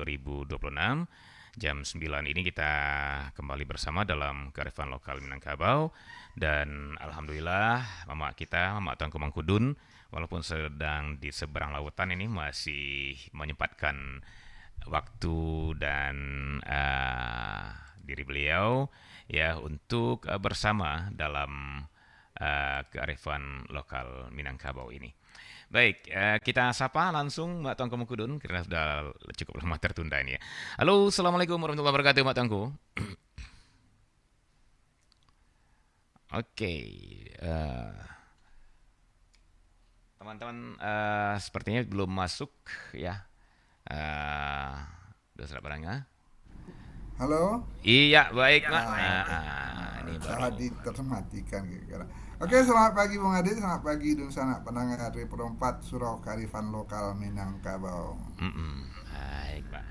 2026. Jam 9 ini kita kembali bersama dalam kearifan lokal Minangkabau. Dan alhamdulillah Mama kita, Mama Tuanku Mangkudun, walaupun sedang di seberang lautan ini masih menyempatkan waktu dan diri beliau ya untuk bersama dalam kearifan lokal Minangkabau ini. Baik, kita sapa langsung Mbak Tuanku Mangkudun karena sudah cukup lama tertunda ini ya. Halo, Assalamualaikum warahmatullahi wabarakatuh Mbak Tuanku. Oke, eh, teman-teman sepertinya belum masuk ya. Eh, Udah sudah barang ya? Halo, Iya, baik Mak. Ini baru. tadi termatikan kira-kira. Oke, selamat pagi Bung Adit, selamat pagi Dun Sanak pendengar hari perempat Surau Karifan Lokal Minangkabau. Baik Pak.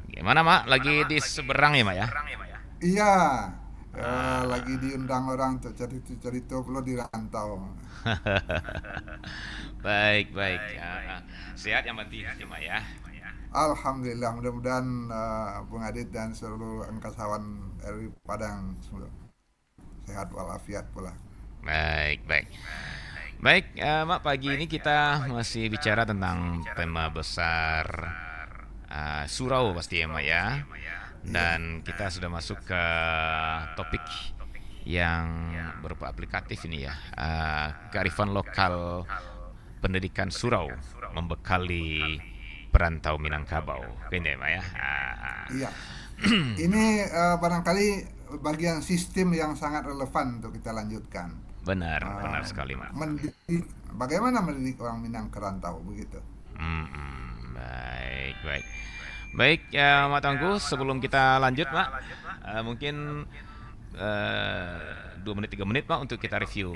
Gimana Mak? Lagi di seberang ya Mak ya? Iya, lagi Ah, diundang orang untuk cerita-cerita lo di rantau. baik baik. Sehat yang penting ya Mak ya. Alhamdulillah, mudah-mudahan Bung Adit dan seluruh angkasawan RI Padang semua sehat walafiat pula. Baik baik. Baik, Mak, pagi ini kita masih bicara tentang tema besar surau pasti ya, Mak ya. Iya, Dan kita sudah masuk ke topik yang berupa aplikatif ini ya. Kearifan lokal pendidikan surau membekali perantau Minangkabau. Ini ya, Mak ya. iya. Ini barangkali bagian sistem yang sangat relevan untuk kita lanjutkan. Benar, benar Uh, sekali, Mak. Bagaimana mendidik orang Minang kerantau begitu? Baik, baik. Baik, ya, Mak Tangguh, sebelum kita lanjut, Mak, mungkin 2 menit 3 menit Pak untuk kita review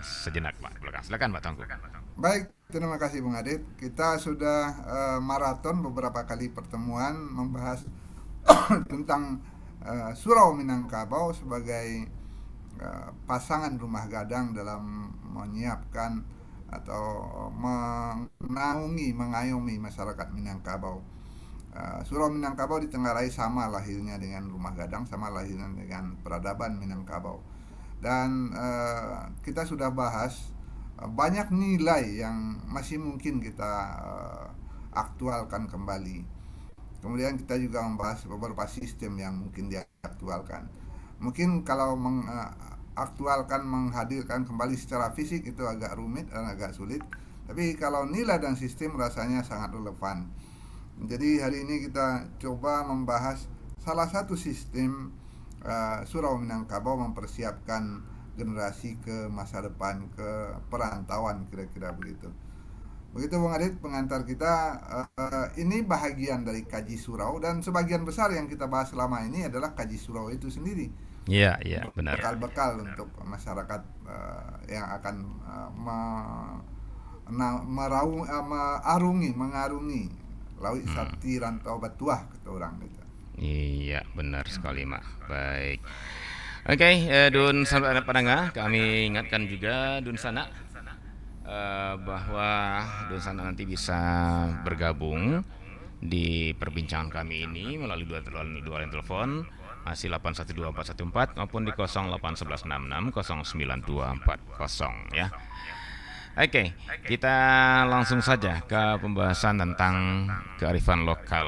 sejenak Pak belakang. Silakan Pak Tangguh. Baik, terima kasih Bung Adit. Kita sudah maraton beberapa kali pertemuan membahas tentang Surau Minangkabau sebagai pasangan rumah gadang dalam menyiapkan atau mengayomi masyarakat Minangkabau. Surau Minangkabau ditenggarai sama lahirnya dengan rumah gadang, sama lahirnya dengan peradaban Minangkabau. Dan kita sudah bahas banyak nilai yang masih mungkin kita aktualkan kembali. Kemudian kita juga membahas beberapa sistem yang mungkin diaktualkan. Mungkin kalau mengaktualkan, menghadirkan kembali secara fisik itu agak rumit dan agak sulit. Tapi kalau nilai dan sistem rasanya sangat relevan. Jadi hari ini kita coba membahas salah satu sistem Surau Minangkabau mempersiapkan generasi ke masa depan, ke perantauan kira-kira begitu. Begitu Bung Adit pengantar kita, ini bahagian dari kaji surau dan sebagian besar yang kita bahas selama ini adalah kaji surau itu sendiri. Iya, iya, benar. Bekal-bekal untuk masyarakat yang akan mengarungi laut Hmm. sakti rantau batuah kata orang gitu. Iya, benar sekali, Mak. Baik. Oke, Dun Sana Padanga, kami ingatkan juga Dun Sana bahwa Dun Sana nanti bisa bergabung di perbincangan kami ini melalui dua line telepon masih 812414 maupun di 0811660924 ya. Oke, kita langsung saja ke pembahasan tentang kearifan lokal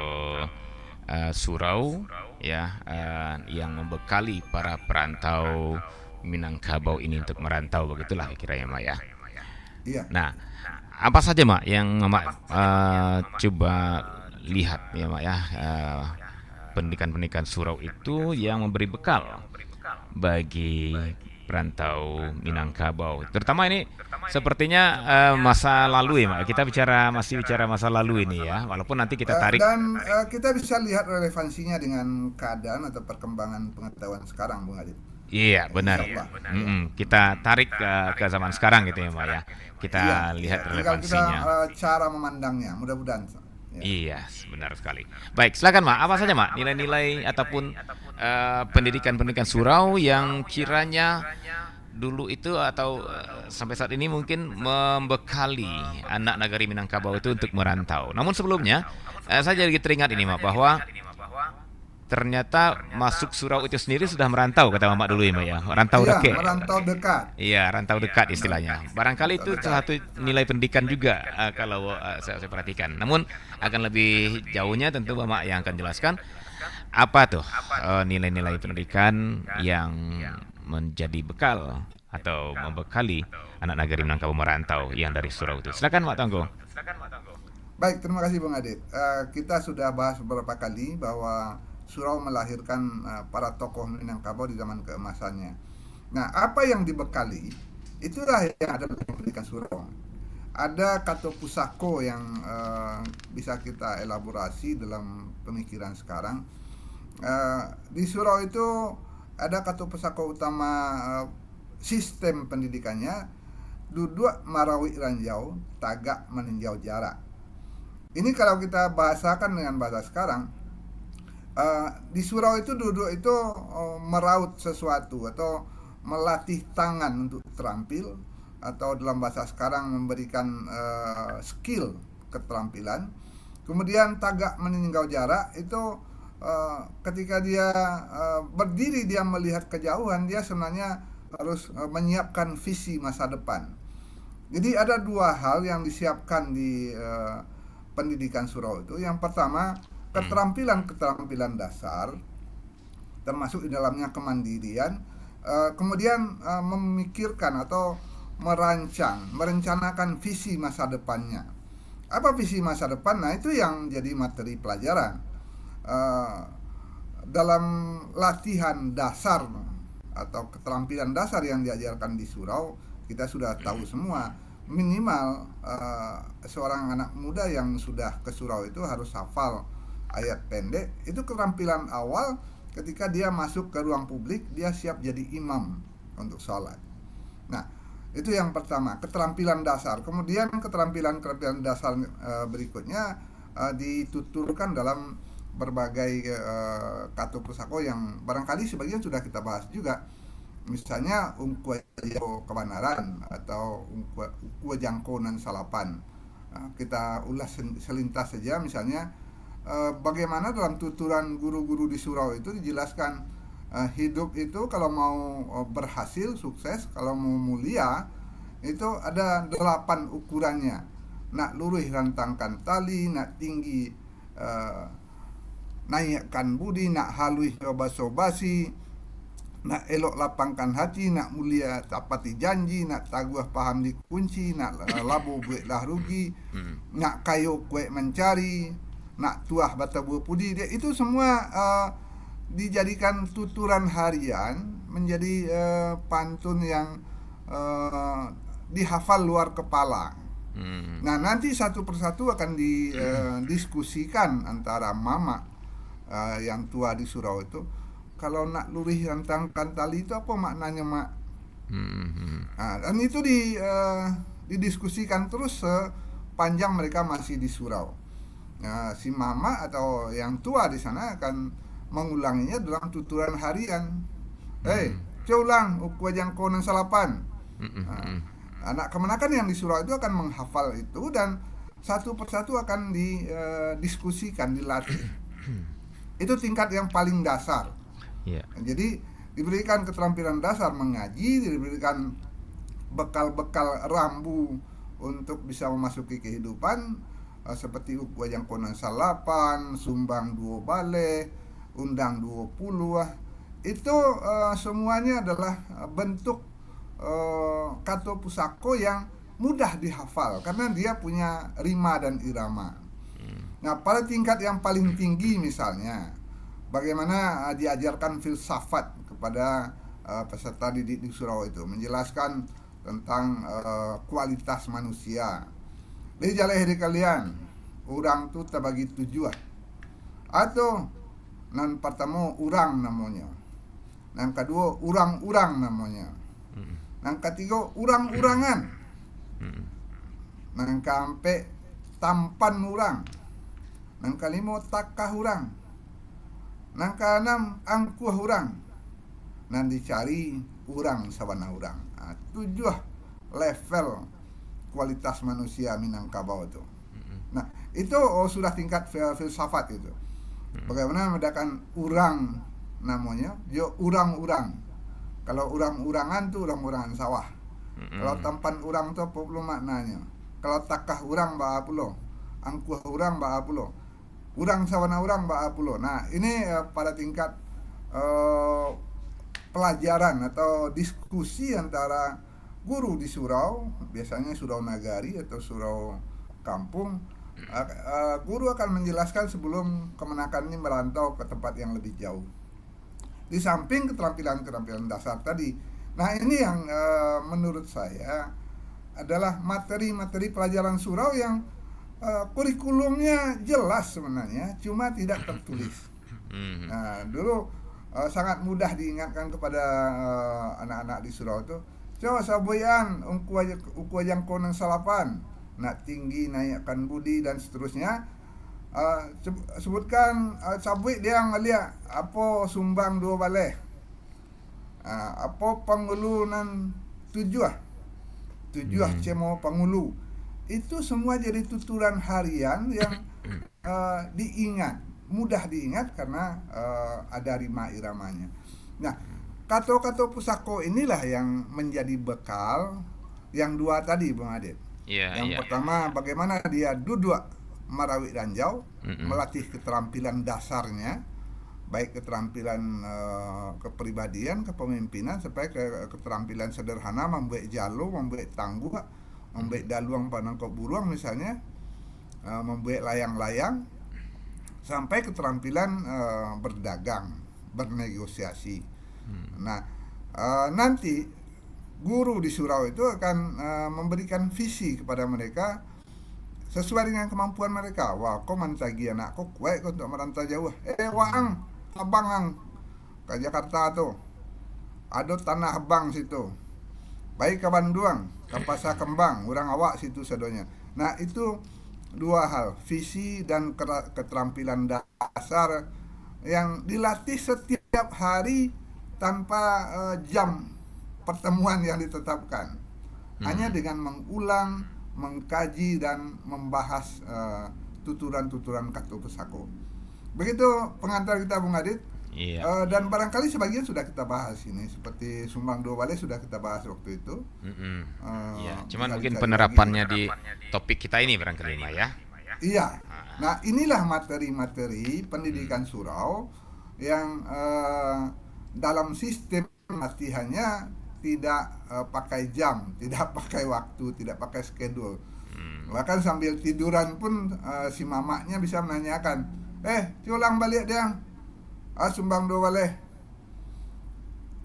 surau ya yang membekali para perantau Minangkabau ini untuk merantau begitulah kira ya Mak ya. Iya. Nah, apa saja Mak yang Mak coba lihat ya Mak ya pendidikan-pendidikan surau itu yang memberi bekal bagi perantau Minangkabau. Terutama ini sepertinya masa lalu ya, Mak. Kita masih bicara masa lalu ini ya. Walaupun nanti kita tarik. Dan kita bisa lihat relevansinya dengan keadaan atau perkembangan pengetahuan sekarang Bung Adit. Iya, benar. Insya Allah. Ya. Kita tarik ke zaman sekarang gitu ya, Mak ya. Iya, Kita iya. lihat Tinggal kita relevansinya. cara memandangnya, mudah-mudahan. Ya. Iya, benar sekali. Baik, silakan Mak. Apa saja Mak nilai-nilai ataupun pendidikan-pendidikan surau yang kiranya dulu itu atau sampai saat ini mungkin membekali anak Nagari Minangkabau itu untuk merantau. Namun sebelumnya saya jadi teringat ini Mak bahwa ternyata masuk surau itu sendiri sudah merantau kata Mamak dulu ya Mak ya. Rantau Iya, deke. merantau dekat. Iya, rantau dekat istilahnya. Barangkali Rantau itu salah satu nilai pendidikan juga kalau saya perhatikan. Namun akan lebih jauhnya tentu Mamak yang akan jelaskan apa tuh nilai-nilai pendidikan yang menjadi bekal atau membekali anak Nagari Minangkabau merantau yang dari surau itu. Silakan Mak Tonggo. Baik, terima kasih Bang Adit. Kita sudah bahas beberapa kali bahwa surau melahirkan para tokoh Minangkabau di zaman keemasannya. Nah, apa yang dibekali itulah yang ada dalam pendidikan surau. Ada kata pusako yang bisa kita elaborasi dalam pemikiran sekarang. Di surau itu ada kata pusako utama sistem pendidikannya duduk marawi ranjau, tagak meninjau jarak. Ini kalau kita bahasakan dengan bahasa sekarang, di surau itu duduk itu meraut sesuatu atau melatih tangan untuk terampil, atau dalam bahasa sekarang memberikan skill keterampilan. Kemudian tagak meninjau jarak itu ketika dia berdiri, dia melihat kejauhan, dia sebenarnya harus menyiapkan visi masa depan. Jadi ada dua hal yang disiapkan di pendidikan surau itu. Yang pertama, keterampilan dasar, termasuk di dalamnya kemandirian, kemudian memikirkan atau merencanakan visi masa depannya. Apa visi masa depan? Nah, itu yang jadi materi pelajaran dalam latihan dasar atau keterampilan dasar yang diajarkan di surau. Kita sudah tahu semua, minimal seorang anak muda yang sudah ke surau itu harus hafal ayat pendek. Itu keterampilan awal ketika dia masuk ke ruang publik, dia siap jadi imam untuk sholat. Nah, itu yang pertama, keterampilan dasar. Kemudian keterampilan dasar berikutnya dituturkan dalam berbagai kata pusako yang barangkali sebagian sudah kita bahas juga. Misalnya ungkua kebenaran atau ungkua jangkauan salapan. Kita ulas selintas saja, misalnya bagaimana dalam tuturan guru-guru di surau itu dijelaskan hidup itu kalau mau berhasil, sukses, kalau mau mulia itu ada 8 ukurannya. Nak lurih rantangkan tali, nak tinggi naikkan budi, nak halus basa-basi, nak elok lapangkan hati, nak mulia tapati janji, nak taguh paham dikunci, nak labu buatlah rugi, nak kayu kue mencari, nak tuah bata buah pudi. Itu semua dijadikan tuturan harian, menjadi pantun yang dihafal luar kepala. Nah, nanti satu persatu akan didiskusikan antara mama yang tua di surau itu. Kalau nak lurih rantangkan tali itu apa maknanya, Mak? Nah, dan itu didiskusikan terus sepanjang mereka masih di surau. Nah, si mama atau yang tua di sana akan mengulanginya dalam tuturan harian. Ulang ukua jangkauan salapan. Anak kemenakan yang di surau itu akan menghafal itu dan satu persatu akan didiskusikan, dilatih. Itu tingkat yang paling dasar. Jadi diberikan keterampilan dasar mengaji, diberikan bekal-bekal rambu untuk bisa memasuki kehidupan, seperti ukua jangkauan salapan, sumbang 2 bale, undang 20. Itu semuanya adalah bentuk kata pusako yang mudah dihafal karena dia punya rima dan irama. Nah, pada tingkat yang paling tinggi misalnya, bagaimana diajarkan filsafat kepada peserta didik di surau itu, menjelaskan tentang kualitas manusia. Di jalan hari kalian, orang tu terbagi 7. Atau nan pertama orang namanya, nan kedua orang-orang namanya, nan ketiga orang-urangan, nan keempat tampan orang, nan kelima takah orang, nan keenam angkuh orang, nan dicari urang sabana urang. Tujuh level kualitas manusia Minangkabau itu. Nah, itu sudah tingkat filsafat itu. Bagaimana membedakan urang namanya, yo urang-urang. Kalau urang-urangan tuh urang-urangan sawah. Kalau tampan urang tuh apa pula maknanya? Kalau takah urang ba pulo, angkuh urang ba pulo, urang sawana urang ba pulo. Nah, ini pada tingkat eh, pelajaran atau diskusi antara guru di surau, biasanya surau nagari atau surau kampung. Guru akan menjelaskan sebelum kemenakan ini merantau ke tempat yang lebih jauh. Di samping keterampilan-keterampilan dasar tadi. Nah, ini yang menurut saya adalah materi-materi pelajaran surau yang kurikulumnya jelas sebenarnya, cuma tidak tertulis. Nah, dulu sangat mudah diingatkan kepada anak-anak di surau itu, coba saboyan uku ajang koneng salapan, nak tinggi naikkan budi dan seterusnya. Sebutkan sabui dia ngalia apa sumbang dua balai, apa pangulunan tujuh cemo pangulu. Itu semua jadi tuturan harian yang diingat, mudah diingat karena ada rima iramanya. Nah, kata-kata pusako inilah yang menjadi bekal yang dua tadi, Bung Adit. Yang pertama, bagaimana dia duduk marawik ranjau, melatih keterampilan dasarnya, baik keterampilan kepribadian, kepemimpinan, sampai ke keterampilan sederhana, membuat jalu, membuat tangguh, membuat daluang panangkok buruang misalnya, membuat layang-layang, sampai keterampilan berdagang, bernegosiasi. Nah, nanti guru di surau itu akan memberikan visi kepada mereka sesuai dengan kemampuan mereka. Wah, kau mantagi anak kau kuat kau untuk merantau jauh. Waang, abangang ke Jakarta tuh. Ada tanah abang situ. Baik ke Bandung, ke Pasar Kembang, orang awak situ sadonya. Nah, itu dua hal, visi dan keterampilan dasar yang dilatih setiap hari tanpa jam pertemuan yang ditetapkan. Hanya dengan mengulang, mengkaji dan membahas tuturan-tuturan kata pusako. Begitu pengantar kita, Bung Adit. Dan barangkali sebagian sudah kita bahas ini, seperti sumbang dua balai sudah kita bahas waktu itu. Cuman mungkin penerapannya di topik kita ini barangkali ya. Iya. Nah, inilah materi-materi pendidikan surau yang dalam sistem latihannya tidak pakai jam, tidak pakai waktu, tidak pakai schedule. Bahkan sambil tiduran pun si mamaknya bisa menanyakan, culang balik dia, sumbang dua balai,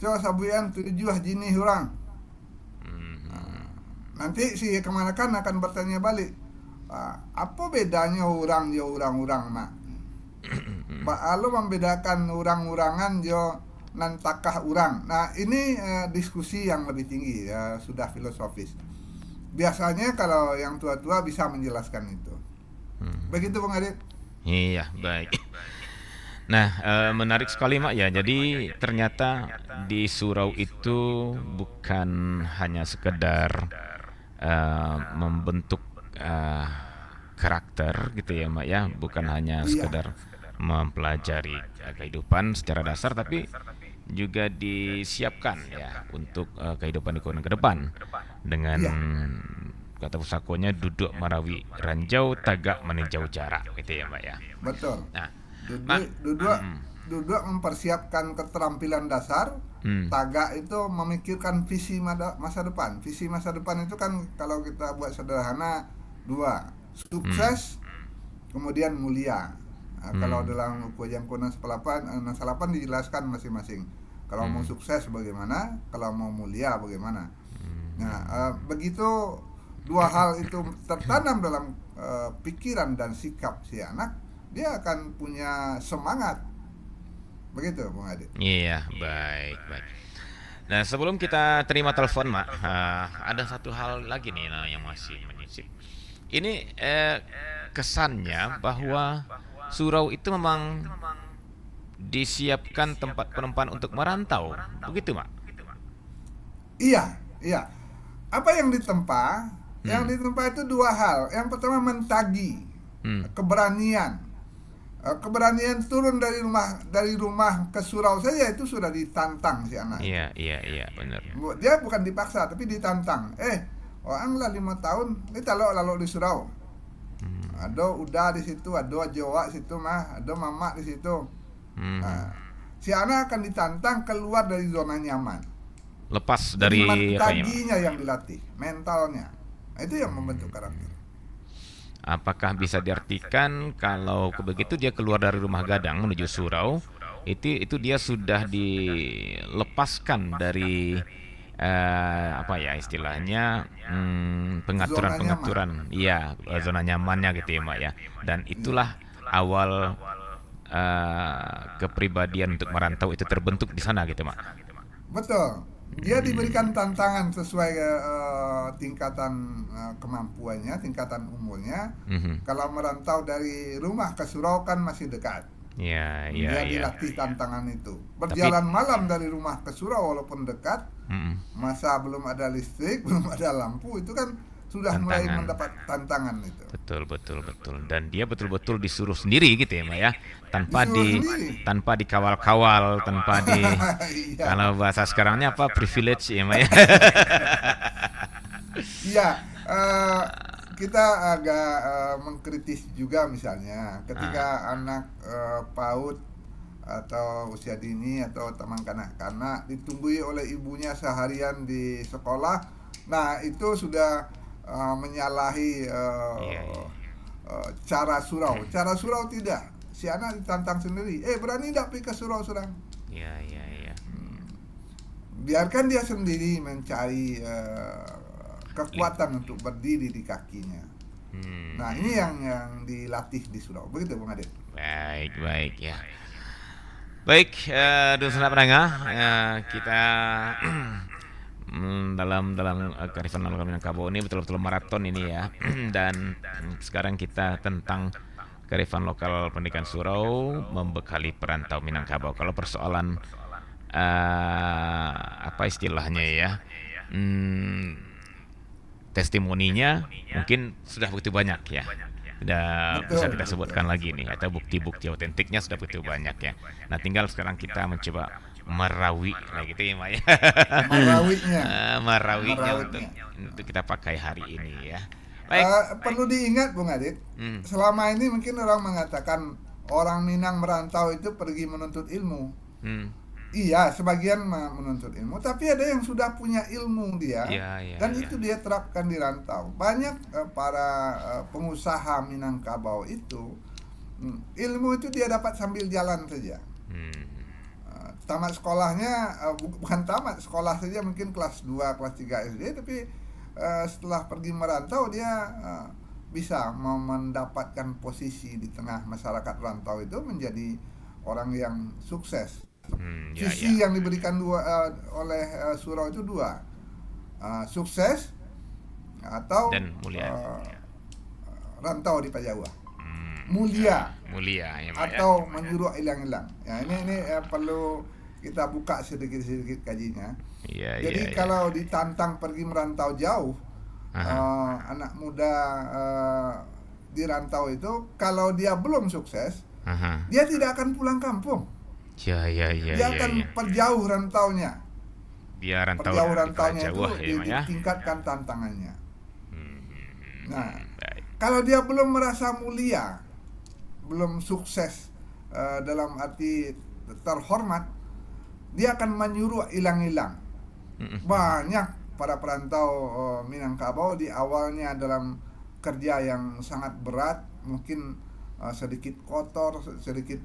coba sabuyan tujuh jinih orang. Nanti si kemanakan akan bertanya balik, apa bedanya orang jo orang-orang mak? Lo membedakan orang-orangan jo nantakah orang. Nah, ini diskusi yang lebih tinggi, sudah filosofis. Biasanya kalau yang tua-tua bisa menjelaskan itu. Begitu, Bung Adit. Iya, baik. Nah, menarik sekali Mak ya. Jadi ternyata di surau itu bukan hanya sekedar membentuk karakter gitu ya Mak ya, bukan hanya sekedar mempelajari kehidupan secara dasar, tapi juga disiapkan ya untuk kehidupan ekonomi ke depan dengan kata pusakonya duduk marawi ranjau tagak meninjau jarak gitu ya Mbak ya. Betul. Nah, duduk mempersiapkan keterampilan dasar, tagak itu memikirkan visi masa depan. Visi masa depan itu kan kalau kita buat sederhana dua, sukses kemudian mulia. Kalau dalam Kuajang Kunan Salapan dijelaskan masing-masing. Kalau mau sukses bagaimana, kalau mau mulia bagaimana. Nah, begitu dua hal itu tertanam dalam pikiran dan sikap si anak, dia akan punya semangat. Begitu, Bung Adit. Iya, baik. Nah, sebelum kita terima telepon, Mak, ada satu hal lagi nih yang masih menyisip. Ini kesannya bahwa surau itu memang disiapkan tempat penempaan untuk merantau, begitu Mak? Iya, iya. Apa yang ditempa? Yang Hmm. ditempa itu dua hal. Yang pertama mentagi, Hmm. keberanian. Keberanian turun dari rumah ke surau saja itu sudah ditantang si anak Iya, itu. iya, iya, benar. Dia bukan dipaksa tapi ditantang. Orang lah 5 tahun, kita lalu di surau. Hmm. Ada udah di situ, ada Jawa situ mah, ada mama di situ. Hmm. Nah, si anak akan ditantang keluar dari zona nyaman. Lepas Jadi dari apa ya, Mak? mentaginya yang dilatih, mentalnya. Nah, itu yang membentuk karakter. Apakah bisa diartikan kalau begitu dia keluar dari rumah gadang menuju surau, itu dia sudah dilepaskan dari apa ya istilahnya, Zona nyaman. pengaturan-pengaturan, iya, zona nyamannya gitu ya, Mak ya. Dan Iya. itulah awal kepribadian untuk merantau itu terbentuk di sana gitu, Mak. Betul. Dia diberikan Hmm. tantangan sesuai tingkatan kemampuannya, tingkatan umurnya. Mhm. Kalau merantau dari rumah ke surau kan masih dekat. Ya, ya, Dia ya. dilatih tantangan itu. Tapi, Berjalan malam dari rumah ke surau walaupun dekat, mm, masa belum ada listrik, belum ada lampu, itu kan sudah mulai tantangan. mendapat tantangan itu. Betul, betul, betul. Dan dia betul-betul disuruh sendiri gitu ya, Mbak ya. Tanpa Disuruh sendiri. tanpa dikawal-kawal, tanpa Iya. kalau bahasa sekarangnya apa, privilege ya, Mbak ya. Iya, kita agak mengkritis juga misalnya Ah, ketika anak PAUD atau usia dini atau taman kanak-kanak ditunggui oleh ibunya seharian di sekolah. Nah, itu sudah menyalahi iya, iya. cara surau. Cara surau tidak. Si anak ditantang sendiri. Berani tidak pergi ke surau-surau? Iya, iya, iya. Biarkan dia sendiri mencari kekuatan untuk berdiri di kakinya. Nah, ini Hmm. yang dilatih di surau. Begitu, Bung Adit. Baik, baik ya. Baik, Dun Senap Penengah, kita dalam dalam kearifan lokal Minangkabau ini betul-betul maraton ini ya. Dan sekarang kita tentang kearifan lokal pendidikan surau membekali perantau Minangkabau. Kalau persoalan apa istilahnya ya, hmm, testimoninya mungkin sudah begitu banyak ya. Tidak bisa Betul, kita betul. sebutkan lagi nih, atau bukti-bukti otentiknya sudah begitu banyak ya. Nah, tinggal sekarang kita mencoba merawi lah gitu ya, Mak ya. Merawinya, Merawinya merawitnya. untuk kita pakai hari ini ya. Baik. Perlu diingat, Bung Adit, Hmm. selama ini mungkin orang mengatakan orang Minang merantau itu pergi menuntut ilmu. Hmm. Iya, sebagian menuntut ilmu, tapi ada yang sudah punya ilmu dia Ya, ya, dan ya. itu dia terapkan di rantau. Banyak para pengusaha Minangkabau itu ilmu itu dia dapat sambil jalan saja. Hmm. Tamat sekolahnya bukan tamat sekolah saja, mungkin kelas 2 kelas 3 SD, tapi setelah pergi merantau dia bisa mendapatkan posisi di tengah masyarakat rantau itu menjadi orang yang sukses. Hmm, ya, ya. Visi yang diberikan oleh surau itu dua, sukses atau Dan mulia. rantau di Pajawa, Ya, mulia mulia ya, Mak ya. atau menyuruh hilang-hilang. Ya, ini perlu kita buka sedikit-sedikit kajinya. Iya, iya, Jadi iya. kalau ditantang pergi merantau jauh, Aha. anak muda di rantau itu kalau dia belum sukses, Aha. dia tidak akan pulang kampung. Ya, ya, ya, Dia ya, akan ya. perjauh rantaunya. Biar rantau Perjauh rantaunya itu diperjauh ya, Mak ya. ditingkatkan tantangannya. Nah, Baik. kalau dia belum merasa mulia, belum sukses dalam arti terhormat, dia akan menyuruh hilang-hilang. Banyak para perantau Minangkabau di awalnya dalam kerja yang sangat berat, mungkin sedikit kotor, sedikit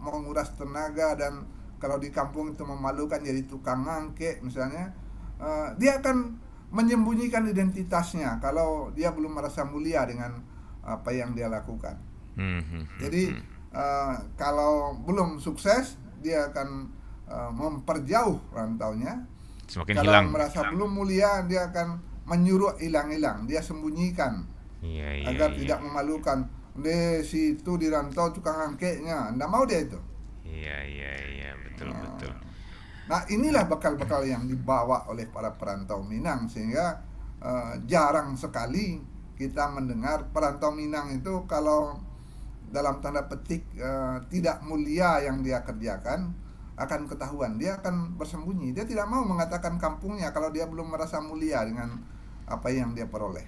menguras tenaga, dan kalau di kampung itu memalukan jadi tukang ngangke misalnya. Dia akan menyembunyikan identitasnya kalau dia belum merasa mulia dengan apa yang dia lakukan. Jadi kalau belum sukses, dia akan memperjauh rantaunya. Semakin Kalau hilang. merasa belum mulia, dia akan menyuruh hilang-hilang, dia sembunyikan Iya, iya, agar iya. tidak memalukan. Di situ di rantau tukang angkeknya, nggak mau dia itu. Iya, iya, iya, betul, betul. Nah, inilah bekal-bekal yang dibawa oleh para perantau Minang, sehingga jarang sekali kita mendengar perantau Minang itu kalau dalam tanda petik tidak mulia yang dia kerjakan akan ketahuan. Dia akan bersembunyi. Dia tidak mau mengatakan kampungnya kalau dia belum merasa mulia dengan apa yang dia peroleh.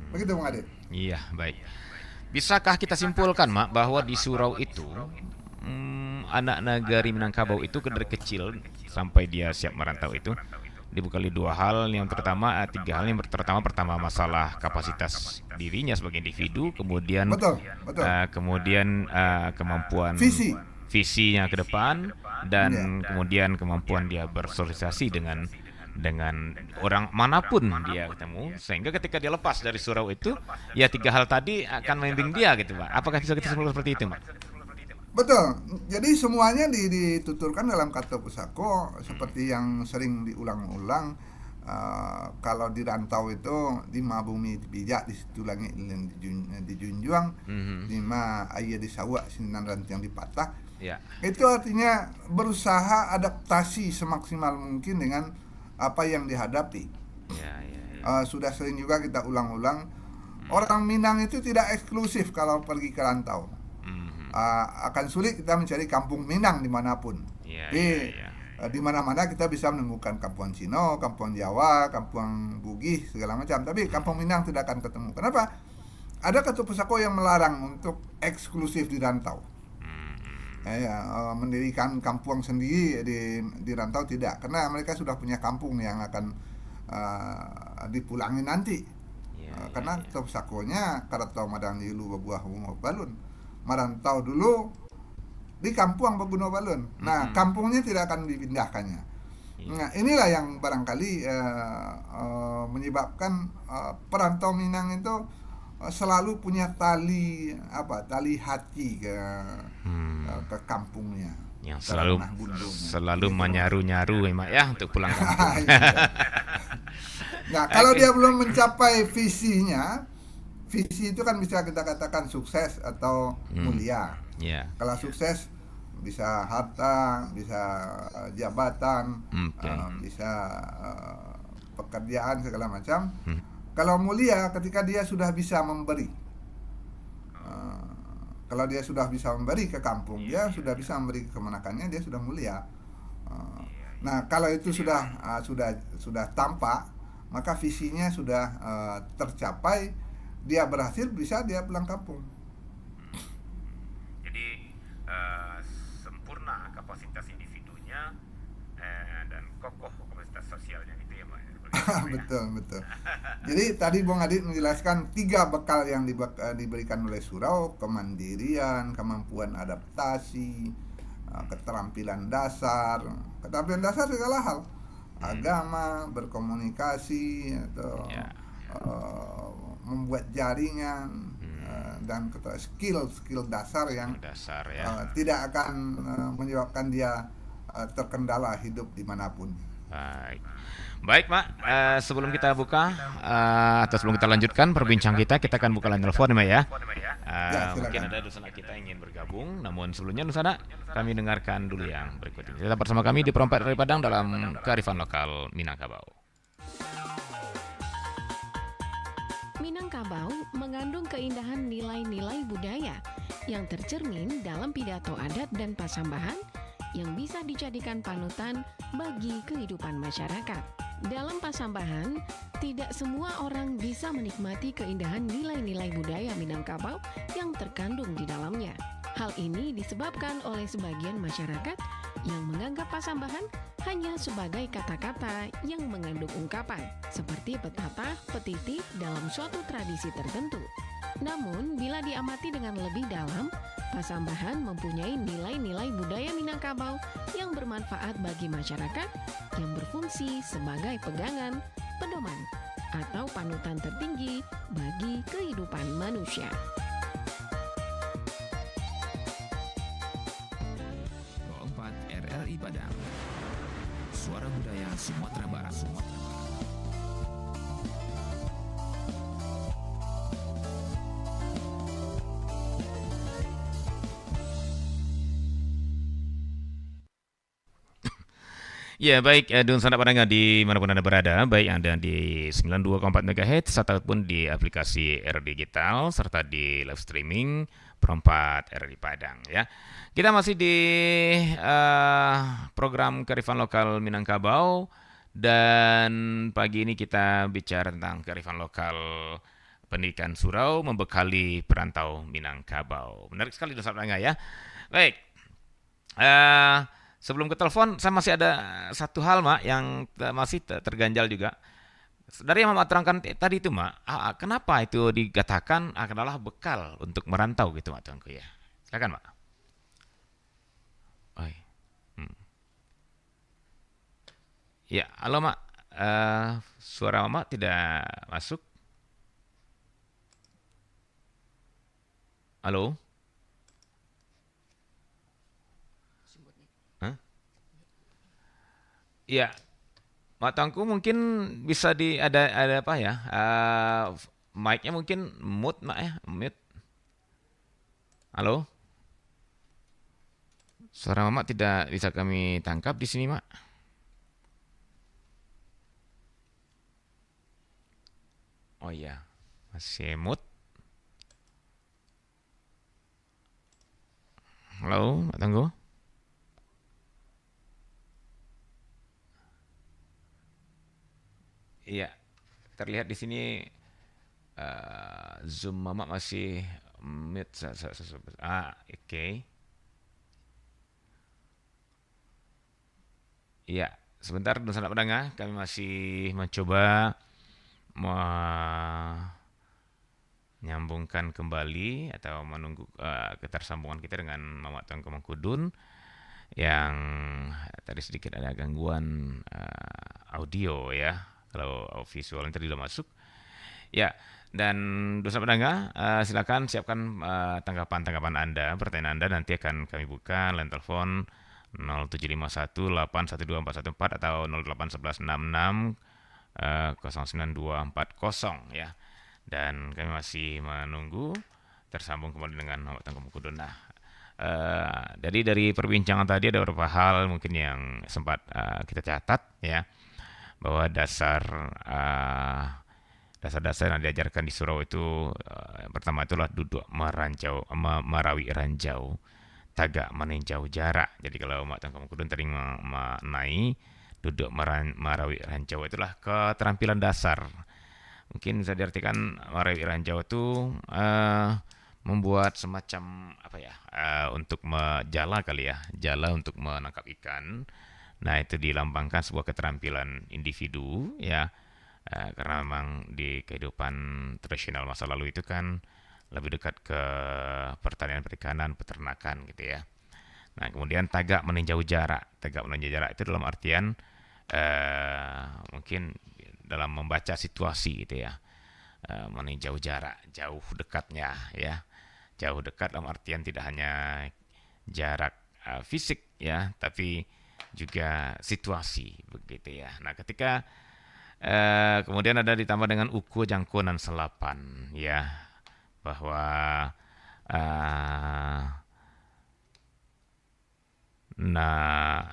Begitu, Bung Adit. Iya, baik. Bisakah kita simpulkan, Mak, bahwa di surau itu anak nagari Minangkabau itu dari kecil sampai dia siap merantau itu dibekali dua hal. Yang pertama, tiga hal. Yang pertama masalah kapasitas dirinya sebagai individu, kemudian Betul, betul. kemudian kemampuan visinya ke depan, dan Ya. kemudian kemampuan dia bersosialisasi dengan orang manapun dia ketemu, sehingga ketika dia lepas dari surau itu, ya tiga hal tadi akan membimbing dia gitu, Pak. Apakah bisa kita simpulkan seperti itu, Pak? Betul. Jadi semuanya dituturkan dalam kata pusako seperti yang sering diulang-ulang. Kalau di rantau itu di ma bumi bijak, di situ langit dijunjung, di ma ayah disawak sinan ranting dipatah. Ya. Itu artinya berusaha adaptasi semaksimal mungkin dengan apa yang dihadapi. Ya. Sudah sering juga kita ulang-ulang, orang Minang itu tidak eksklusif kalau pergi ke rantau. Akan sulit kita mencari kampung Minang dimanapun. Di mana-mana kita bisa menemukan kampung Cino, kampung Jawa, kampung Bugis, segala macam. Tapi kampung Minang tidak akan ketemu. Kenapa? Ada kata pusako yang melarang untuk eksklusif di rantau. Mendirikan kampung sendiri di rantau tidak, karena mereka sudah punya kampung yang akan dipulangi nanti. Karena kata pusakonya karatau madang dilu bebuah bunga balun. Merantau dulu di kampung Beguno Balun. Nah, kampungnya tidak akan dipindahkannya. Nah, inilah yang barangkali menyebabkan perantau Minang itu selalu punya tali hati ke kampungnya. Yang selalu menyaru-nyaru, Mak, ya, untuk pulang kampung. Nah, kalau dia belum mencapai visinya, visi itu kan bisa kita katakan sukses atau mulia. Kalau sukses bisa harta, bisa jabatan, bisa pekerjaan segala macam. Kalau mulia ketika dia sudah bisa memberi. Kalau dia sudah bisa memberi ke kampung, dia sudah bisa memberi kemenakannya, dia sudah mulia. Nah, kalau itu sudah tampak, maka visinya sudah tercapai. Dia berhasil, bisa dia pulang kampung. Jadi sempurna kapasitas individunya dan kokoh kapasitas sosialnya gitu ya, Pak. Betul. Jadi tadi Bung Adit menjelaskan 3 bekal yang diberikan oleh surau: kemandirian, kemampuan adaptasi, keterampilan dasar segala hal, agama, berkomunikasi, atau membuat jaringan, dan skill dasar yang tidak akan menyebabkan dia terkendala hidup dimanapun. Baik, Mak. Sebelum kita buka atau sebelum kita lanjutkan perbincangan kita akan buka line telepon, Mak, ya. Mungkin ada Dusana kita yang ingin bergabung, namun sebelumnya Dusana, kami dengarkan dulu yang berikut ini. Tetap bersama kami di Perompak dari Padang dalam kearifan lokal Minangkabau. Minangkabau mengandung keindahan nilai-nilai budaya yang tercermin dalam pidato adat dan pasambahan yang bisa dijadikan panutan bagi kehidupan masyarakat. Dalam pasambahan, tidak semua orang bisa menikmati keindahan nilai-nilai budaya Minangkabau yang terkandung di dalamnya. Hal ini disebabkan oleh sebagian masyarakat yang menganggap pasambahan hanya sebagai kata-kata yang mengandung ungkapan, seperti petata, petiti dalam suatu tradisi tertentu. Namun, bila diamati dengan lebih dalam, pasambahan mempunyai nilai-nilai budaya Minangkabau yang bermanfaat bagi masyarakat, yang berfungsi sebagai pegangan, pedoman, atau panutan tertinggi bagi kehidupan manusia. RRI Padang, suara budaya Sumatera Barat. Ya baik, Dun Sanak pendengar di manapun Anda berada, baik Anda di 92,4 MHz ataupun di aplikasi R Digital serta di live streaming perempat RRI Padang ya. Kita masih di program Kearifan Lokal Minangkabau dan pagi ini kita bicara tentang kearifan lokal pendidikan surau membekali perantau Minangkabau. Menarik sekali Dun Sanak pendengar ya. Baik. Eh, Sebelum ke telepon, saya masih ada satu hal, Mak, yang masih terganjal juga. Dari yang Mak terangkan tadi itu, Mak, kenapa itu dikatakan adalah bekal untuk merantau gitu, Mak Tuanku ya. Silakan, Mak. Oh, iya. Ya, halo, Mak. Suara Mak tidak masuk. Halo? Hah? Iya, Matangku mungkin bisa ada apa ya? Mic-nya mungkin mute Mak ya, mute. Halo? Suara Mama tidak bisa kami tangkap di sini, Mak. Oh iya, masih mute. Halo, Mak Tangguh. Iya, terlihat di sini Zoom Mama masih mute. Oke. Iya, sebentar Dun Sanak pendengar, kami masih mencoba menyambungkan kembali atau menunggu ketersambungan kita dengan Mama Tuan Kemangkudun yang tadi sedikit ada gangguan audio ya. Kalau visual tadi sudah masuk. Ya, dan dosa pendengar, silakan siapkan tanggapan Anda, pertanyaan Anda nanti akan kami buka line telepon 0751812414 atau 0811666 09240 ya. Dan kami masih menunggu tersambung kembali dengan Muhammad Tangguh Mukudun. Nah, dari perbincangan tadi ada beberapa hal mungkin yang sempat kita catat ya, bahwa dasar-dasar yang diajarkan di surau itu yang pertama itulah duduk merawi ranjau, tagak meninjau jarak. Jadi kalau Mak Tangguh Mukudun tadi mengenai duduk merawi ranjau itulah keterampilan dasar. Mungkin bisa diartikan merawi ranjau itu membuat semacam apa ya, untuk jala kali ya, jala untuk menangkap ikan. Nah itu dilambangkan sebuah keterampilan individu ya, karena memang di kehidupan tradisional masa lalu itu kan lebih dekat ke pertanian, perikanan, peternakan gitu ya. Nah kemudian tagak meninjau jarak, itu dalam artian mungkin dalam membaca situasi gitu ya, meninjau jarak, jauh dekatnya ya, jauh dekat dalam artian tidak hanya jarak fisik ya, tapi juga situasi begitu ya. Nah ketika kemudian ada ditambah dengan uku, jangko dan selapan ya, bahwa nak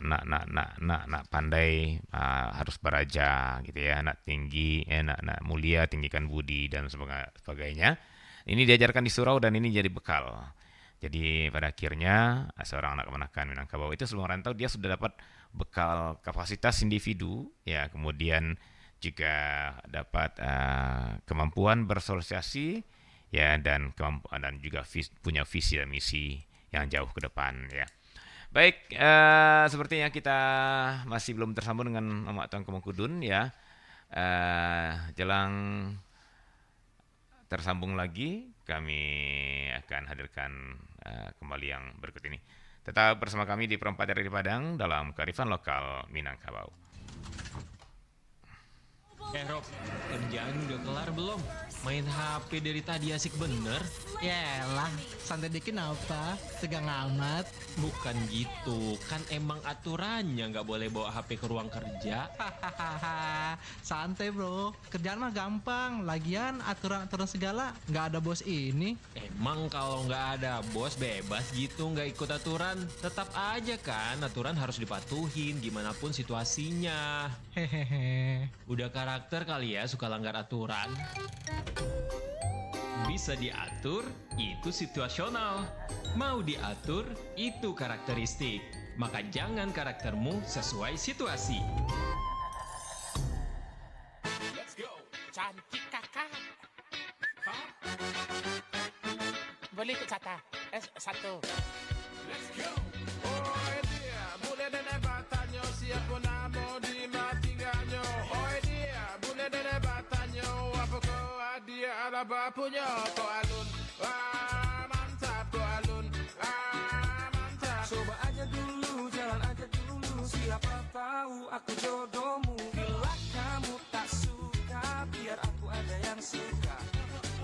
pandai harus beraja gitu ya, nak tinggi, nak mulia tinggikan budi dan sebagainya. Ini diajarkan di surau dan ini jadi bekal. Jadi pada akhirnya seorang anak kemenakan Minangkabau itu sebelum merantau dia sudah dapat bekal kapasitas individu ya, kemudian juga dapat kemampuan bersosialisasi ya, dan juga punya visi dan misi yang jauh ke depan ya. Baik, sepertinya kita masih belum tersambung dengan Mak Tuan Kemangkudun ya. Jelang tersambung lagi, kami akan hadirkan kembali yang berikut ini. Tetap bersama kami di Perempat RRI Padang dalam Kearifan Lokal Minangkabau. Rob, kerjaan udah kelar belum? Main HP dari tadi asik bener. Yaelah, santai dikit apa? Tegang amat. Bukan gitu, kan emang aturannya nggak boleh bawa HP ke ruang kerja. Hahaha, santai bro. Kerjaan mah gampang. Lagian aturan-aturan segala nggak ada bos ini. Emang kalau nggak ada bos bebas gitu nggak ikut aturan, tetap aja kan aturan harus dipatuhin gimana pun situasinya. Hehehe. Udah karakter kali ya suka langgar aturan. Bisa diatur, itu situasional. Mau diatur, itu karakteristik. Maka jangan karaktermu sesuai situasi. Let's go, cantik kakak. Hah? Boleh ikut satu. Let's go. Oh dia, boleh nenek batanyo, siapa namo di matinganyo. Oh dia, boleh nenek batanyo, apa kau dia ala bapunya. Kau alun, wah mantap kau alun, wah mantap. Coba aja dulu, jalan aja dulu, siapa tahu aku jodohmu. Bila kamu tak suka, biar aku ada yang suka.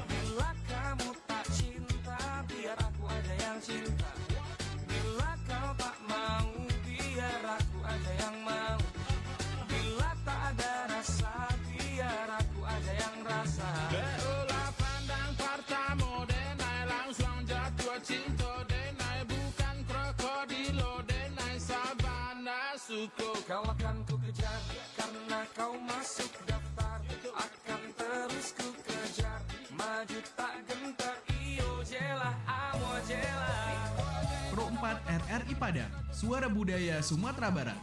Bila kamu tak cinta, biar aku ada yang cinta. Bila kau tak mau, biar aku ada yang mau. Bila tak ada rasa, biar aku ada yang rasa. Berulah pandang pertama, denai langsung jatuh cinta. Denai bukan krokodilo, denai sabana suku. Kau akan ku kejar, karena kau masuk daftar. Akan terus ku kejar, maju tak gentar. Iyo jelah, amo jelah. Pro 4 RRI Padang, Suara Budaya Sumatera Barat.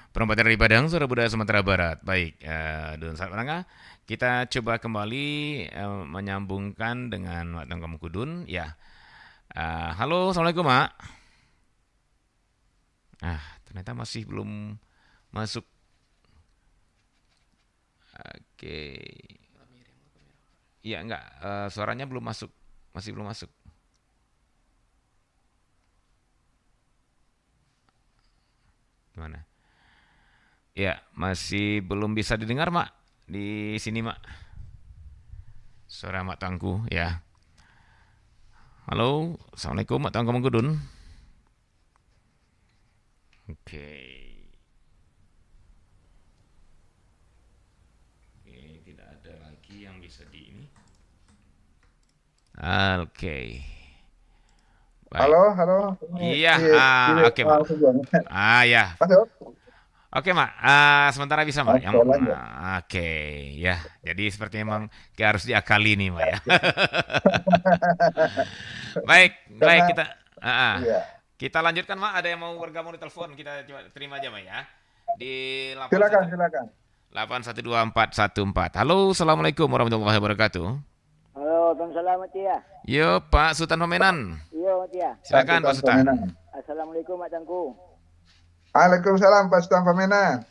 Perempat dari Padang, Suara Budaya Sumatera Barat. Baik, Dun Saat Menengah, kita coba kembali menyambungkan dengan Mak Tangkom Kudun. Ya, halo, assalamualaikum Mak. Ternyata masih belum masuk. Oke. Iya enggak, suaranya belum masuk, masih belum masuk. Gimana? Ya, masih belum bisa didengar, Mak. Di sini, Mak. Suara Mak Tangku, ya. Halo, assalamualaikum, Mak Tangku Mengkudun. Oke. Oke, tidak ada lagi yang bisa di ini. Oke. Baik. Halo. Iya, oke, Mak. Ya. Masuk. Oke, Mak. Sementara bisa, Mak. Oke, ya. Jadi sepertinya memang harus diakali nih, Mak ya. Baik, kita Iya. kita lanjutkan, Mak. Ada yang mau bergabung di telepon, kita coba terima aja, Mak ya. Di Silakan. 8121414. Halo, assalamualaikum warahmatullahi wabarakatuh. Halo, Assalamualaikum ya. Yo, Pak Sultan Pamenan. Yo, ya. Silakan, Pak Sultan. Assalamualaikum, Mak Tangku. Waalaikumsalam Pak Sultan Pamenan.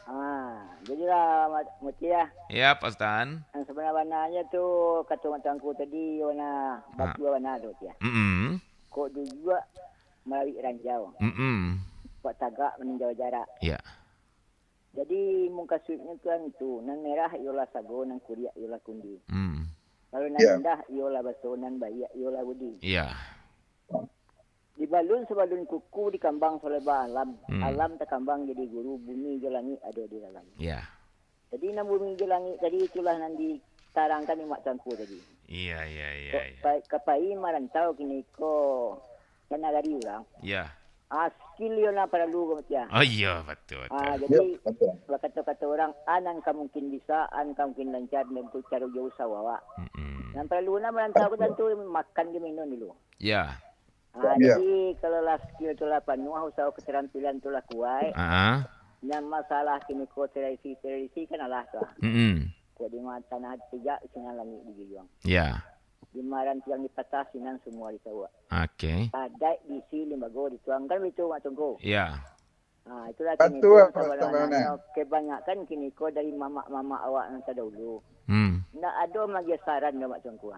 Jadilah Mak ya. Ya, Pak Sultan. Yang sebenarnya tuh kata Mak Tangku tadi warna batu warna tu ya. Kok dia juga melalui ranjau. Buat tagak meninjau jarak. Ya. Jadi muka suitnya tuan itu nan merah ialah sago, nan kuriak ialah kundi. Kalau nan indah ialah baso, nan bayak ialah budi. Iya. Di balun sebalun kuku di kambang soleba alam. Alam terkambang jadi guru, bumi je langit ada di dalam. Iya. Jadi nan bumi je langit tadi itulah nan ditarangkan di Mak Tangku tadi. Iya. Kapai marantau kini ko nagari orang. Iya. Skill yo na perlu ya. Oh iya, betul. Jadi kata-kata orang anan ka mungkin bisa, an ka mungkin lancar dan tu cara jauh sawawa. Yang perlu na marantau ko tentu makan di minum dulu. Iya. Jadi kalau lah skill tu lah penuh, usaha keterampilan tu lah kuat. Yang masalah kini ko terisi kan Allah tu. Kau di mata nah tiga sinan langit dijuang. Ya. Di maran tiang dipatah sinan semua ditawa. Oke. Padai diisi limbago dituangkan itu Mak Tangku. Ya. Itulah kini ko kebanyakan kini ko dari mama awak yang terdahulu. Nak ada lagi saran Mak Tangku.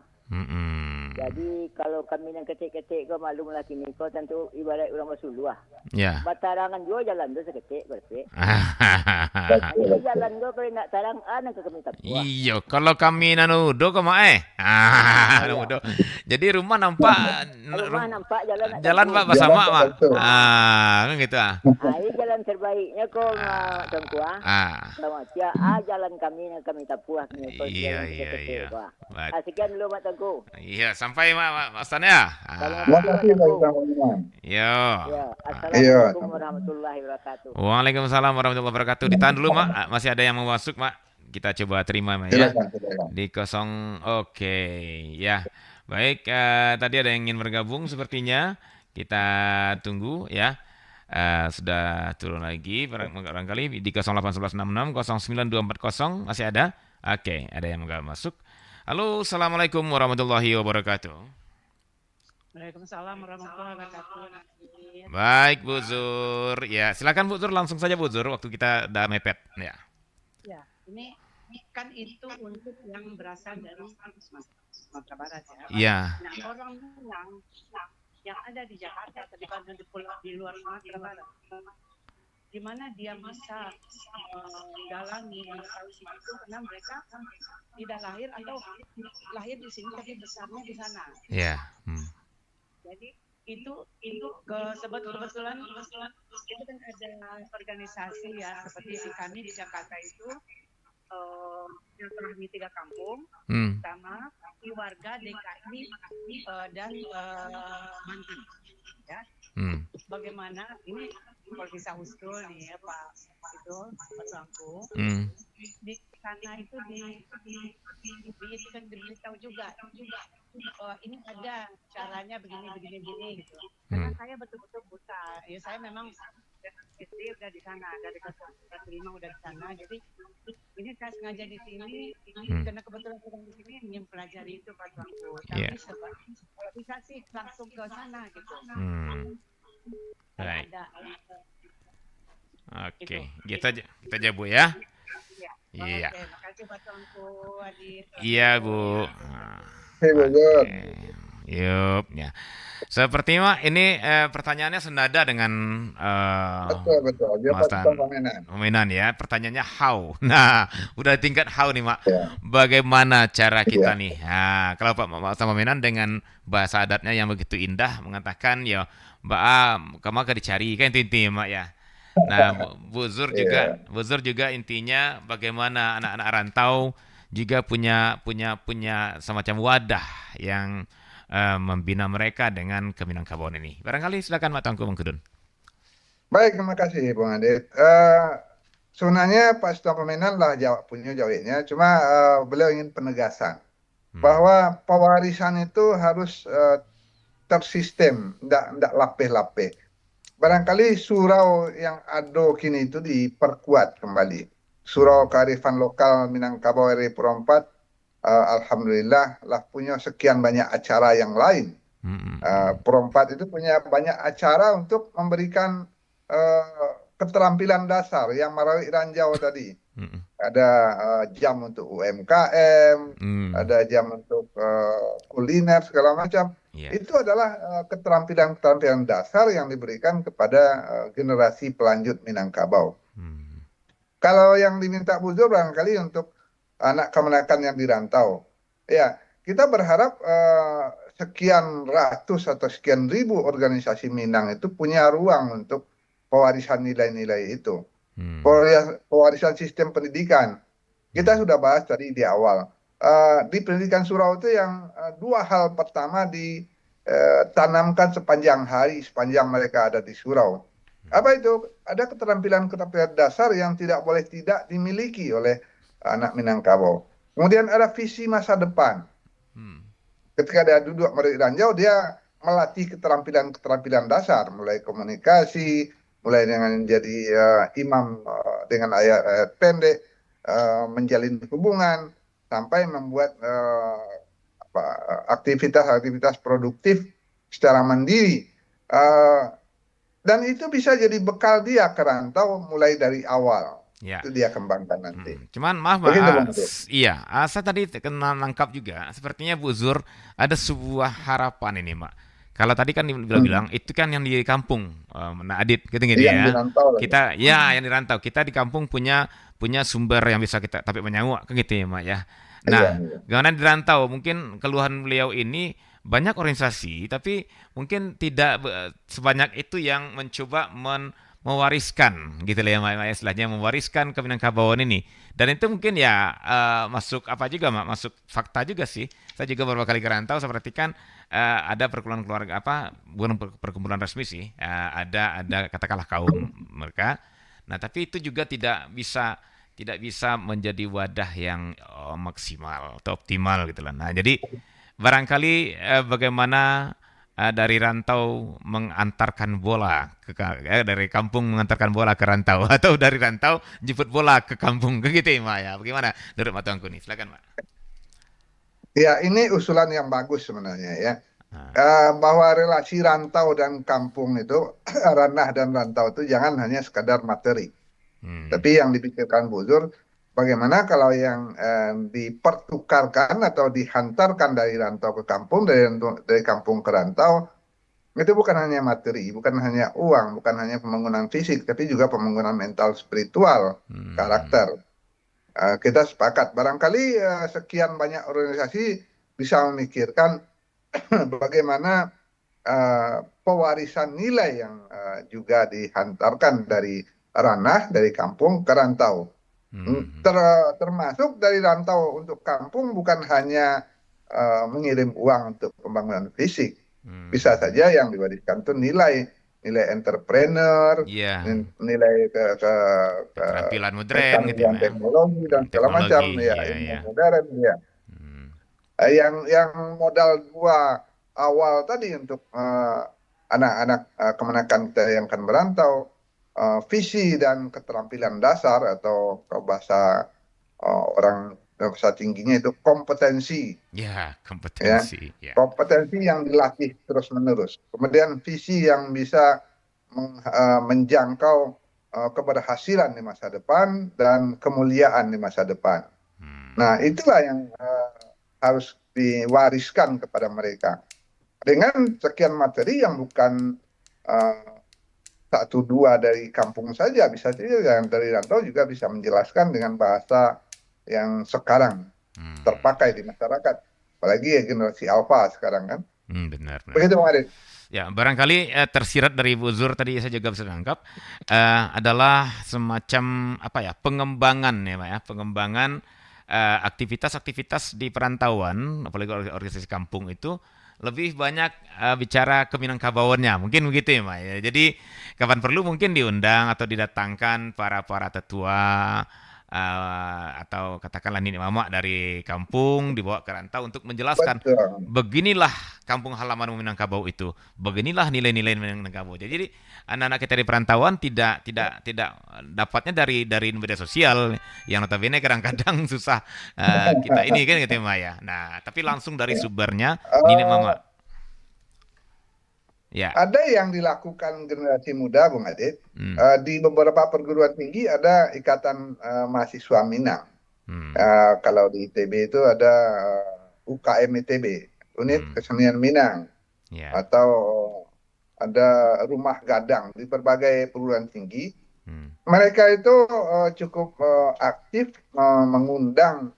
Jadi kalau kami yang ketik-ketik kau maklumlah kini kau tentu ibarat orang bersuluh lah. Ya. Batarangan juga jalan tu seketik berarti. Jadi jalan tu kalau nak tarang nak ke kami tapuah. Iya, kalau kami nanudo kau nanudo. Jadi rumah nampak jalan Pak bersama Pak. Kan gitu Ini jalan terbaiknya kau tengku Sama cia jalan kami tapuah kini kau. Iya. Sekian dulu Mak Tengku. Iya, sampai Mas Tan ya. Terima kasih Pak Iman. Yo. Assalamualaikum warahmatullahi wabarakatuh. Waalaikumsalam warahmatullahi wabarakatuh. Ditahan dulu Mak, masih ada yang mau masuk Mak. Kita coba terima Mak ya. Di kosong. Oke, ya. Baik, tadi ada yang ingin bergabung sepertinya. Kita tunggu ya. Sudah turun lagi barangkali di 081166 09240 masih ada. Oke, ada yang mau masuk. Halo, assalamualaikum warahmatullahi wabarakatuh. Waalaikumsalam warahmatullahi wabarakatuh. Baik, Bu Zur. Ya, silakan Bu Zur, langsung saja Bu Zur, waktu kita udah mepet. Ya. Ya, ini kan itu untuk yang berasal dari Sumatera Barat ya. Iya. Nah, orang Minang yang ada di Jakarta, di Bandung, di luar Sumatera Barat, di mana dia bisa mendalami solusi itu karena mereka tidak lahir atau lahir di sini tapi besarnya di sana. Iya. Jadi itu kebetulan itu kan ada organisasi ya seperti kami di Jakarta itu yang di 3 kampung sama warga DKI dan Banten ya. Bagaimana ini kalau bisa usul nih ya Pak itu Pak Sangku di sana itu itu kan diberitahu juga ini ada caranya begini gitu. Karena saya betul-betul buta ya, saya memang istri udah di sana dari kelas 5 udah di sana, jadi ini saya sengaja di sini karena kebetulan sedang di sini ingin pelajari itu Pak Sangku. Tapi kalau bisa sih langsung ke sana gitu. Baik. Oke, kita aja Bu ya. Iya. Oke, makasih Pak Sangku hadir. Iya Bu. Yup, ya. Sepertinya ini pertanyaannya senada dengan betul. Mas Tan ya. Pertanyaannya how. Nah, udah tingkat how nih Mak. Bagaimana cara kita nih? Nah, kalau Pak Menan dengan bahasa adatnya yang begitu indah mengatakan ya Mbak kamu dicari kan itu intinya Mak ya. Nah, Bu Zur juga intinya bagaimana anak-anak rantau juga punya semacam wadah yang membina mereka dengan Keminangkabauan ini. Barangkali silakan Mak Tengku Mengkudun. Baik, terima kasih Bung Adit. Sebenarnya Pak Menan lah jawabnya, cuma beliau ingin penegasan bahwa pewarisan itu harus tersistem, tidak lapeh-lapeh. Barangkali surau yang ada kini itu diperkuat kembali. Surau Kearifan Lokal Minangkabau RI Puro 4, alhamdulillah lah punya sekian banyak acara yang lain. Puro 4 itu punya banyak acara untuk memberikan keterampilan dasar yang Marawi Ranjau tadi. Ada jam untuk UMKM, ada jam untuk kuliner segala macam. Itu adalah keterampilan dasar yang diberikan kepada generasi pelanjut Minangkabau. Kalau yang diminta Bu Zur barangkali untuk anak kemenakan yang dirantau. Ya, kita berharap sekian ratus atau sekian ribu organisasi Minang itu punya ruang untuk pewarisan nilai-nilai itu. Pewarisan sistem pendidikan. Kita sudah bahas tadi di awal. Di pendidikan surau itu yang dua hal pertama ditanamkan sepanjang hari, sepanjang mereka ada di surau. Apa itu? Ada keterampilan dasar yang tidak boleh tidak dimiliki oleh anak Minangkabau. Kemudian ada visi masa depan. Ketika dia duduk Marawi Ranjau, dia melatih keterampilan dasar, mulai komunikasi, mulai dengan jadi imam dengan ayat pendek, menjalin hubungan, sampai membuat aktivitas produktif secara mandiri. Dan itu bisa jadi bekal dia ke rantau mulai dari awal. Ya. Itu dia kembangkan nanti. Cuman maaf Begitu, Bang Pak, iya, saya tadi kena nangkap juga. Sepertinya Bu Zur ada sebuah harapan ini, Mak. Kalau tadi kan bilang itu kan yang di kampung, nah Adit, gitu-gitu Yang ya. dirantau lagi. Kita, ya yang dirantau. Kita di kampung punya sumber yang bisa kita tapi menyawa, kan gitu ya, Mak ya. Nah, gimana di rantau? Mungkin keluhan beliau ini banyak organisasi, tapi mungkin tidak sebanyak itu yang mencoba mewariskan, gitu lah ya, Mak, istilahnya mewariskan ke Minangkabauan ini. Dan itu mungkin ya masuk apa juga, Mak, masuk fakta juga sih. Saya juga beberapa kali ke rantau, saya perhatikan ada perkumpulan keluarga bukan perkumpulan resmi sih, ada katakanlah kaum mereka. Nah, tapi itu juga tidak bisa menjadi wadah yang maksimal atau optimal gitu lah. Nah, jadi barangkali bagaimana dari rantau mengantarkan bola dari kampung mengantarkan bola ke rantau atau dari rantau jemput bola ke kampung, gitu ya, Mak ya. Bagaimana menurut Mak Tuanku nih? Silakan, Mak. Ya, ini usulan yang bagus sebenarnya ya. Bahwa relasi rantau dan kampung itu, ranah dan rantau itu jangan hanya sekadar materi. Tapi yang dipikirkan Bu Zur, bagaimana kalau yang dipertukarkan atau dihantarkan dari rantau ke kampung, dari kampung ke rantau, itu bukan hanya materi, bukan hanya uang, bukan hanya pembangunan fisik, tapi juga pembangunan mental, spiritual, karakter. Kita sepakat, barangkali sekian banyak organisasi bisa memikirkan bagaimana pewarisan nilai yang juga dihantarkan dari ranah, dari kampung ke rantau. Termasuk dari rantau untuk kampung bukan hanya mengirim uang untuk pembangunan fisik. Bisa saja yang diwariskan itu nilai entrepreneur, nilai keterampilan modern, gitu ya, teknologi dan segala macam ya, modern ya. Yang modal dua awal tadi untuk anak-anak kemenakan kita yang akan merantau, visi dan keterampilan dasar atau bahasa orang bahasa tingginya itu kompetensi. Ya, kompetensi. Ya. Kompetensi yang dilatih terus-menerus. Kemudian visi yang bisa menjangkau keberhasilan di masa depan dan kemuliaan di masa depan. Nah, itulah yang harus diwariskan kepada mereka. Dengan sekian materi yang bukan satu dua dari kampung saja, bisa saja yang dari rantau juga bisa menjelaskan dengan bahasa yang sekarang terpakai di masyarakat, apalagi generasi alfa sekarang kan. Benar. Begitu, Bang Adit. Ya, barangkali tersirat dari Bu Zur tadi saya juga bisa tangkap adalah semacam pengembangan ya, Pak ya, pengembangan aktivitas-aktivitas di perantauan, apalagi organisasi kampung itu lebih banyak bicara ke Minangkabauannya, mungkin begitu ya, Pak ya. Jadi kapan perlu mungkin diundang atau didatangkan para tetua atau katakanlah nenek mama dari kampung dibawa ke rantau untuk menjelaskan beginilah kampung halaman Minangkabau itu, beginilah nilai-nilai Minangkabau. Jadi anak-anak kita di perantauan tidak dapatnya dari media sosial yang notabene kadang-kadang susah kita ini kan gitu ya. Nah, tapi langsung dari sumbernya nenek mama. Ya. Ada yang dilakukan generasi muda, Bung Adit. Di beberapa perguruan tinggi ada ikatan mahasiswa Minang. Kalau di ITB itu ada UKM ITB, Unit Kesenian Minang. Atau ada rumah gadang di berbagai perguruan tinggi. Mereka itu cukup aktif mengundang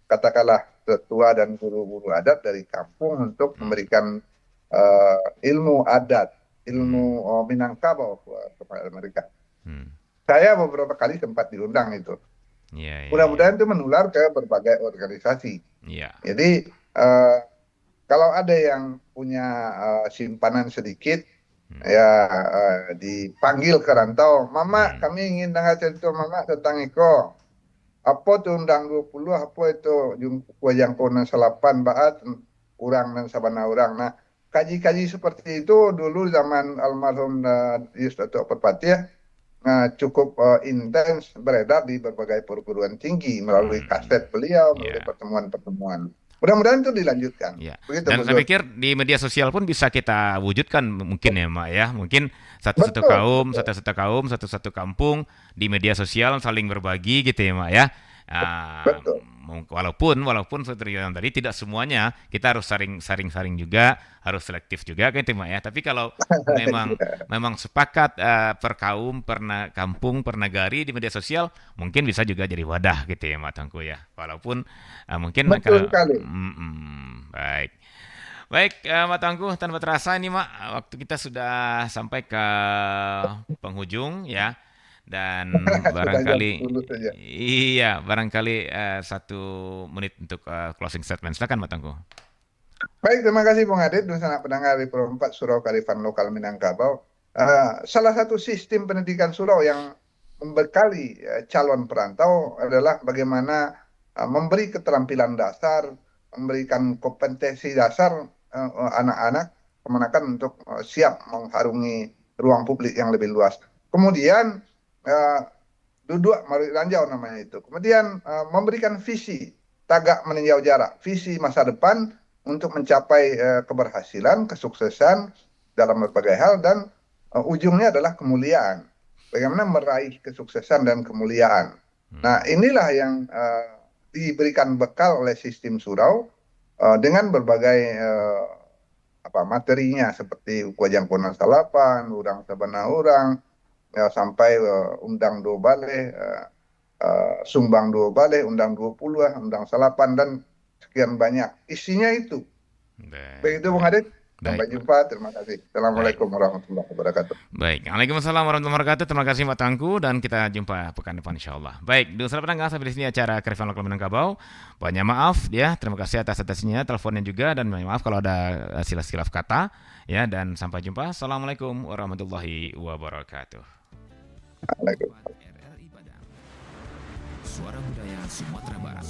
katakanlah tetua dan guru-guru adat dari kampung untuk memberikan ilmu adat, ilmu Minangkabau kepada mereka. Saya beberapa kali sempat diundang itu. Mudah-mudahan itu menular ke berbagai organisasi. Jadi kalau ada yang punya simpanan sedikit, dipanggil ke rantau, Mama kami ingin dengar cerita Mama tentang Iko. Apa tuh undang 20, apa itu jangkauan salapan baat urang dan sabana urang. Nah, kaji-kaji seperti itu dulu zaman almarhum Yus Datuk Perpati cukup intens beredar di berbagai perguruan tinggi melalui kaset beliau, melalui pertemuan-pertemuan. Mudah-mudahan itu dilanjutkan. Ya. Begitu, Dan saya pikir di media sosial pun bisa kita wujudkan mungkin ya Mak ya. Mungkin satu-satu satu-satu kampung di media sosial saling berbagi gitu ya Mak ya. Walaupun seperti yang tadi tidak semuanya kita harus saring juga, harus selektif juga kan itu Mak ya. Tapi kalau memang sepakat per kaum, per kampung, per nagari di media sosial, mungkin bisa juga jadi wadah gitu ya Mak Tangku ya. Walaupun mungkin betul sekali. Baik, Mak Tangku, tanpa terasa ini Mak, waktu kita sudah sampai ke penghujung ya. Dan barangkali barangkali 1 menit untuk closing statement. Silakan Mak Tangku. Baik, terima kasih Bung Adit dan sanak pendengar di Pro 4 Surau Kearifan Lokal Minangkabau. Salah satu sistem pendidikan surau yang membekali calon perantau adalah bagaimana memberi keterampilan dasar, memberikan kompetensi dasar anak-anak kemanakan untuk siap mengharungi ruang publik yang lebih luas. Kemudian duduk mari ranjau namanya itu. Kemudian memberikan visi tagak meninjau jarak, visi masa depan untuk mencapai keberhasilan, kesuksesan dalam berbagai hal dan ujungnya adalah kemuliaan. Bagaimana meraih kesuksesan dan kemuliaan. Nah, inilah yang diberikan bekal oleh sistem surau dengan berbagai materinya seperti Kuajangkunan Salapan, Urang Sabana Urang, sampai undang 2 balai, sumbang 2 balai, undang 20, undang salapan dan sekian banyak. Isinya itu. Begitu Bung Adit. Sampai jumpa. Terima kasih. Assalamualaikum warahmatullahi wabarakatuh. Baik. Waalaikumsalam warahmatullahi wabarakatuh. Terima kasih Mak Tangku dan kita jumpa pekan depan insyaallah. Baik, sahabat pendengar, sampai di sini acara Kearifan Lokal Minangkabau. Banyak maaf ya. Terima kasih atas-atasnya, teleponnya juga dan banyak maaf kalau ada silap-silap kata ya dan sampai jumpa. Assalamualaikum warahmatullahi wabarakatuh. RRI Padang. Suara Budaya Sumatera Barat.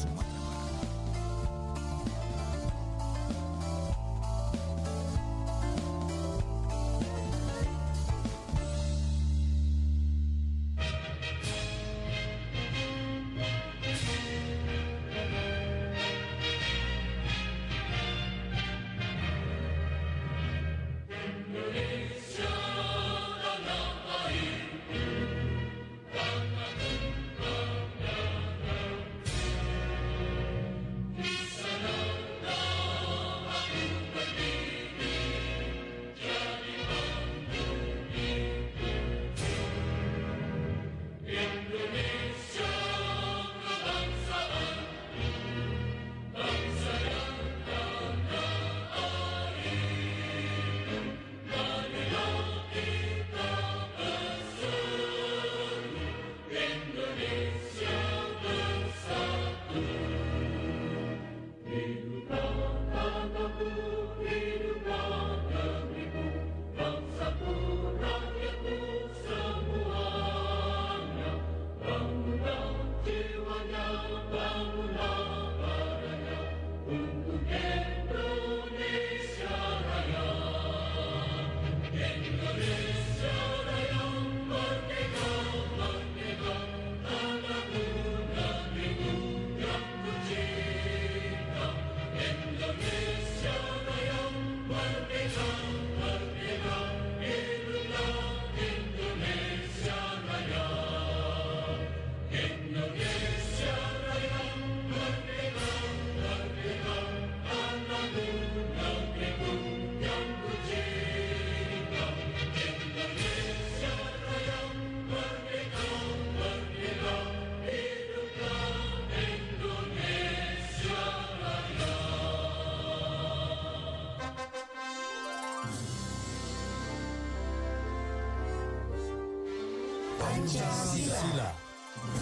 Pancasila.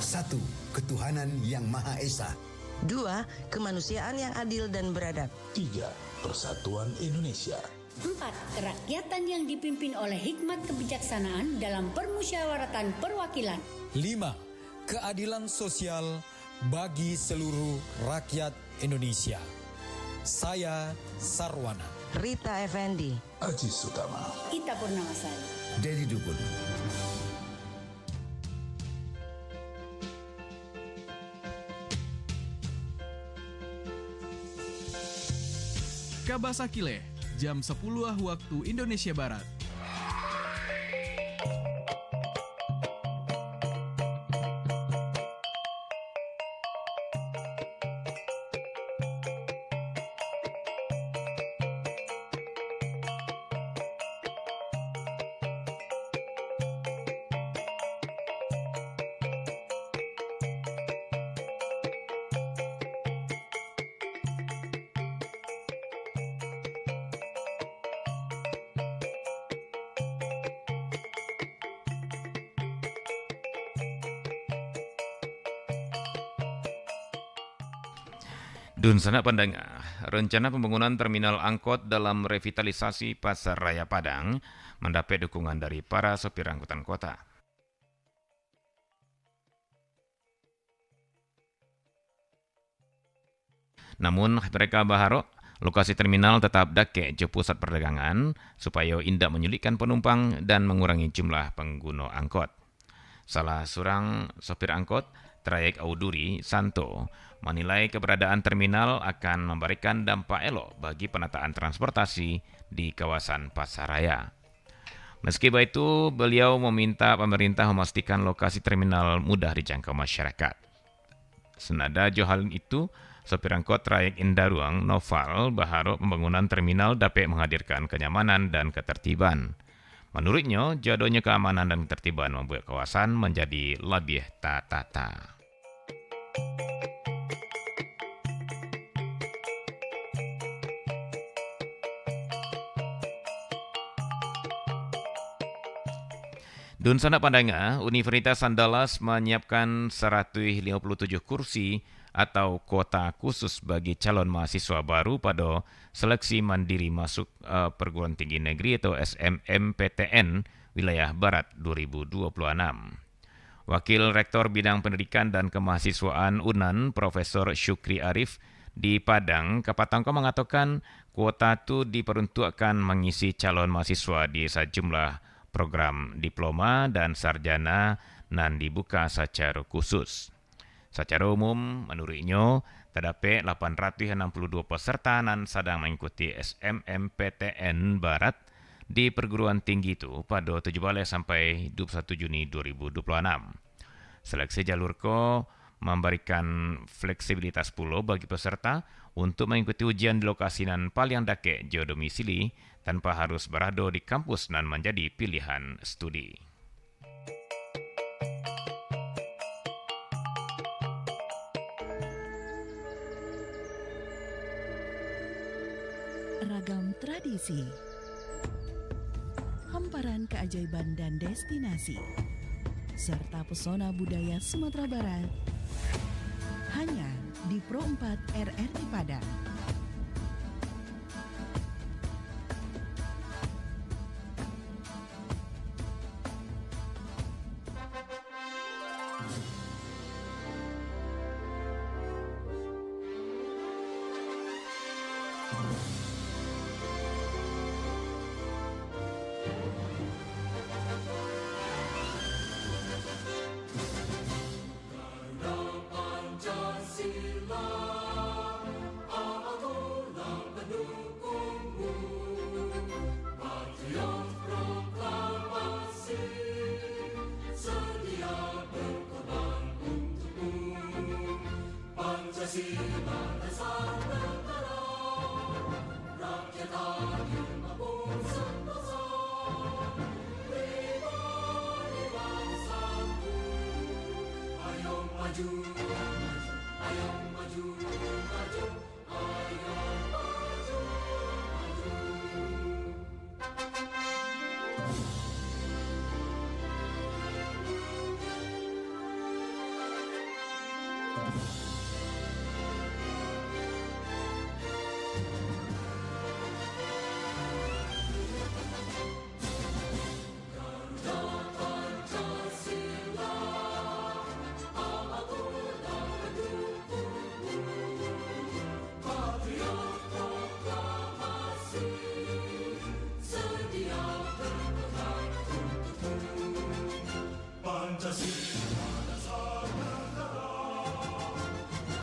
1. Ketuhanan yang Maha Esa. 2. Kemanusiaan yang adil dan beradab. 3. Persatuan Indonesia. 4. Kerakyatan yang dipimpin oleh hikmat kebijaksanaan dalam permusyawaratan perwakilan. 5. Keadilan sosial bagi seluruh rakyat Indonesia. Saya Sarwana. Rita Effendi. Aji Sutama. Ita Purnamasari. Dedi Dukun. Kabasakile, jam 10 waktu Indonesia Barat. Dunsana pendengar, rencana pembangunan terminal angkot dalam revitalisasi Pasar Raya Padang mendapat dukungan dari para sopir angkutan kota. Namun mereka berharap lokasi terminal tetap dake je pusat perdagangan supaya indak menyulitkan penumpang dan mengurangi jumlah pengguna angkot. Salah seorang sopir angkot, Trayek Auduri Santo, menilai keberadaan terminal akan memberikan dampak elok bagi penataan transportasi di kawasan Pasaraya. Meski begitu, beliau meminta pemerintah memastikan lokasi terminal mudah dijangkau masyarakat. Senada hal itu, sopir angkot Trayek Indaruang Noval berharap pembangunan terminal dapat menghadirkan kenyamanan dan ketertiban. Menurutnya, jadinya keamanan dan ketertiban membuat kawasan menjadi lebih tertata. Dunsana Pandanga, Universitas Andalas menyiapkan 157 kursi atau kuota khusus bagi calon mahasiswa baru pada seleksi mandiri masuk perguruan tinggi negeri atau SMMPTN wilayah Barat 2026. Wakil Rektor Bidang Pendidikan dan Kemahasiswaan UNAN, Profesor Syukri Arif di Padang, Kapatangko mengatakan kuota itu diperuntukkan mengisi calon mahasiswa di sejumlah program diploma dan sarjana dan dibuka secara khusus. Secara umum, menurutnya, terdapat 862 peserta yang sedang mengikuti SMMPTN Barat di perguruan tinggi itu pada 17 sampai 21 Juni 2026. Seleksi jalur ko memberikan fleksibilitas pula bagi peserta untuk mengikuti ujian di lokasi yang paling dake geodomisili tanpa harus berada di kampus dan menjadi pilihan studi. Ragam tradisi, hamparan keajaiban dan destinasi, serta pesona budaya Sumatera Barat, hanya di Pro 4 RRI Padang.